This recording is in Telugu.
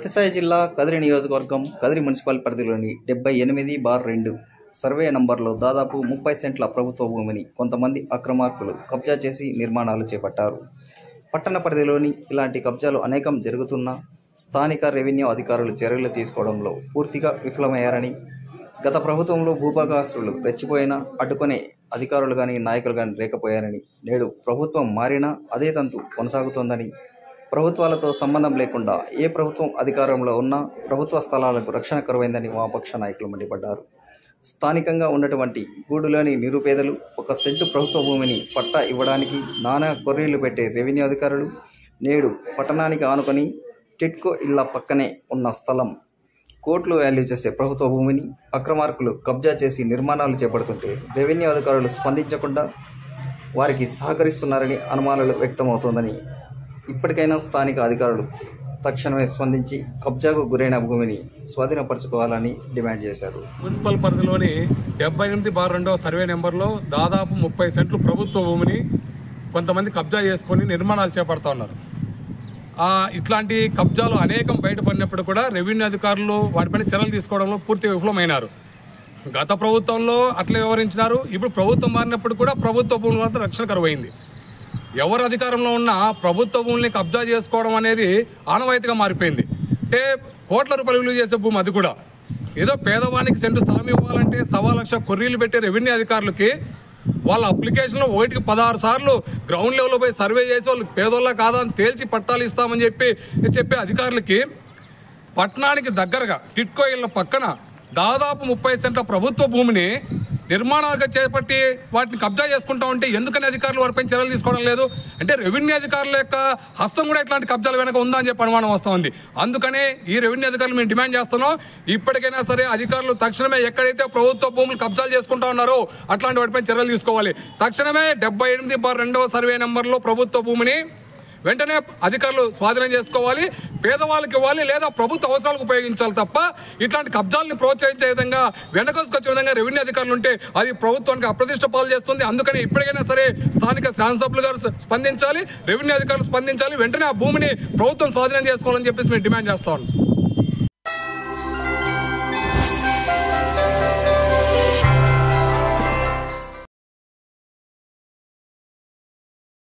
సత్యసాయి జిల్లా కదిరి నియోజకవర్గం కదిరి మున్సిపల్ పరిధిలోని 78/2 సర్వే నంబర్లో దాదాపు 30 సెంట్ల ప్రభుత్వ భూమిని కొంతమంది అక్రమార్కులు కబ్జా చేసి నిర్మాణాలు చేపట్టారు. పట్టణ పరిధిలోని ఇలాంటి కబ్జాలు అనేకం జరుగుతున్నా స్థానిక రెవెన్యూ అధికారులు చర్యలు తీసుకోవడంలో పూర్తిగా విఫలమయ్యారని, గత ప్రభుత్వంలో భూభాగస్తులు రెచ్చిపోయినా అడ్డుకునే అధికారులు కానీ నాయకులు కానీ లేకపోయారని, నేడు ప్రభుత్వం మారినా అదే తంతు కొనసాగుతోందని, ప్రభుత్వాలతో సంబంధం లేకుండా ఏ ప్రభుత్వం అధికారంలో ఉన్నా ప్రభుత్వ స్థలాలకు రక్షణ కరువైందని వామపక్ష నాయకులు మండిపడ్డారు. స్థానికంగా ఉన్నటువంటి గూడులోని నిరుపేదలు 1 సెంటు ప్రభుత్వ భూమిని పట్టా ఇవ్వడానికి నానా కొర్రీలు పెట్టే రెవెన్యూ అధికారులు నేడు పట్టణానికి ఆనుకొని టిట్కో ఇళ్ల పక్కనే ఉన్న స్థలం కోట్లు వాల్యూ చేసే ప్రభుత్వ భూమిని అక్రమార్కులు కబ్జా చేసి నిర్మాణాలు చేపడుతుంటే రెవెన్యూ అధికారులు స్పందించకుండా వారికి సహకరిస్తున్నారని అనుమానాలు వ్యక్తమవుతోందని, ఇప్పటికైనా స్థానిక అధికారులు తక్షణమే స్పందించి కబ్జాకు గురైన భూమిని స్వాధీనపరచుకోవాలని డిమాండ్ చేశారు. మున్సిపల్ పరిధిలోని 78/2 సర్వే నెంబర్లో దాదాపు 30 సెంట్లు ప్రభుత్వ భూమిని కొంతమంది కబ్జా చేసుకొని నిర్మాణాలు చేపడతా ఉన్నారు. ఇట్లాంటి కబ్జాలు అనేకం బయటపడినప్పుడు కూడా రెవెన్యూ అధికారులు వాటిపైన చర్యలు తీసుకోవడంలో పూర్తిగా విఫలమైనారు. గత ప్రభుత్వంలో అట్లా వ్యవహరించినారు. ఇప్పుడు ప్రభుత్వం మారినప్పుడు కూడా ప్రభుత్వ భూముల వద్ద రక్షణ కరువైంది. ఎవరు అధికారంలో ఉన్నా ప్రభుత్వ భూముల్ని కబ్జా చేసుకోవడం అనేది ఆనవాయితీగా మారిపోయింది. అంటే కోట్ల రూపాయలు విలువ చేసే భూమి, అది కూడా ఏదో పేదవానికి సెంటు స్థలం ఇవ్వాలంటే 1.25 లక్ష కొర్రీలు పెట్టే రెవెన్యూ అధికారులకి వాళ్ళ అప్లికేషన్లో 1కి 16 సార్లు గ్రౌండ్ లెవెల్లో పోయి సర్వే చేసి వాళ్ళు పేదోళ్ళ కాదా అని తేల్చి పట్టాలు ఇస్తామని చెప్పే అధికారులకి పట్టణానికి దగ్గరగా టిట్కో ఇళ్ల పక్కన దాదాపు 30 సెంట్ల ప్రభుత్వ భూమిని నిర్మాణాలుగా చేపట్టి వాటిని కబ్జా చేసుకుంటా ఉంటే ఎందుకని అధికారులు వారిపై చర్యలు తీసుకోవడం లేదు? అంటే రెవెన్యూ అధికారుల యొక్క హస్తం కూడా ఇట్లాంటి కబ్జాల వెనక ఉందా అని చెప్పి అనుమానం వస్తూ ఉంది. అందుకనే ఈ రెవెన్యూ అధికారులు మేము డిమాండ్ చేస్తున్నాం, ఇప్పటికైనా సరే అధికారులు తక్షణమే ఎక్కడైతే ప్రభుత్వ భూములు కబ్జాలు చేసుకుంటా ఉన్నారో అట్లాంటి వాటిపై చర్యలు తీసుకోవాలి. తక్షణమే 78/2 సర్వే నెంబర్లో ప్రభుత్వ భూమిని వెంటనే అధికారులు స్వాధీనం చేసుకోవాలి, పేదవాళ్ళకి ఇవ్వాలి, లేదా ప్రభుత్వ అవసరాలకు ఉపయోగించాలి తప్ప ఇట్లాంటి కబ్జాలను ప్రోత్సహించే విధంగా వెనకొసుకొచ్చే విధంగా రెవెన్యూ అధికారులు ఉంటే అది ప్రభుత్వానికి అప్రతిష్ట పాలు చేస్తుంది. అందుకని ఇప్పటికైనా సరే స్థానిక శాసనసభ్యులు గారు స్పందించాలి, రెవెన్యూ అధికారులు స్పందించాలి, వెంటనే ఆ భూమిని ప్రభుత్వం స్వాధీనం చేసుకోవాలని చెప్పేసి మేము డిమాండ్ చేస్తా ఉన్నాం.